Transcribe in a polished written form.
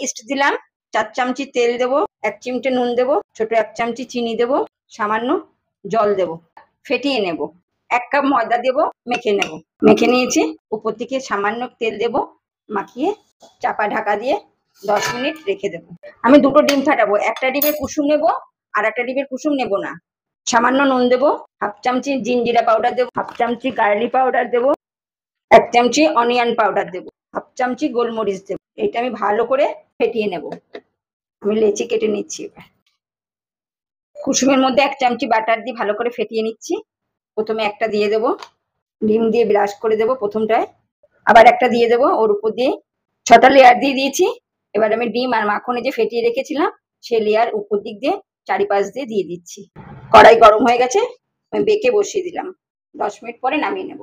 East দিলাম, 4 চামচি তেল দেবো, 1 চিমটে নুন দেবো, ছোট 1 চামচি চিনি দেবো, সামান্য জল দেবো, ফেটিয়ে নেব। 1 কাপ ময়দা দেবো, মেখে নেব। মেখে নিয়েছি, উপর থেকে সামান্য তেল দেবো, মাখিয়ে চাপা ঢাকা দিয়ে 10 মিনিট রেখে দেবো। আমি দুটো ডিম ফাটাবো, একটা ডিমের কুসুম নেব আর একটা ডিমের কুসুম নেব না। সামান্য নুন দেবো, 1/2 চামচি জিঞ্জিরা পাউডার দেবো, 1/2 চামচি গার্লি পাউডার দেবো, 1 চামচি অনিয়ন পাউডার দেবো, 1/2 চামচি গোলমরিচ দেবো। এটা আমি ভালো করে ফেটিয়ে নেব। আমি লেচি কেটে নিচ্ছি। কুসুমের মধ্যে 1 চামচি বাটার দিয়ে ভালো করে ফেটিয়ে নিচ্ছি। প্রথমে একটা দিয়ে দেবো, ডিম দিয়ে ব্রাশ করে দেবো প্রথমটায়, আবার একটা দিয়ে দেবো, ওর উপর দিয়ে 6টা লেয়ার দিয়ে দিয়েছি। এবার আমি ডিম আর মাখনে যে ফেটিয়ে রেখেছিলাম সেই লেয়ার উপর দিক দিয়ে চারিপাশ দিয়ে দিয়ে দিচ্ছি। কড়াই গরম হয়ে গেছে, আমি বেকে বসিয়ে দিলাম। 10 মিনিট পরে নামিয়ে নেব।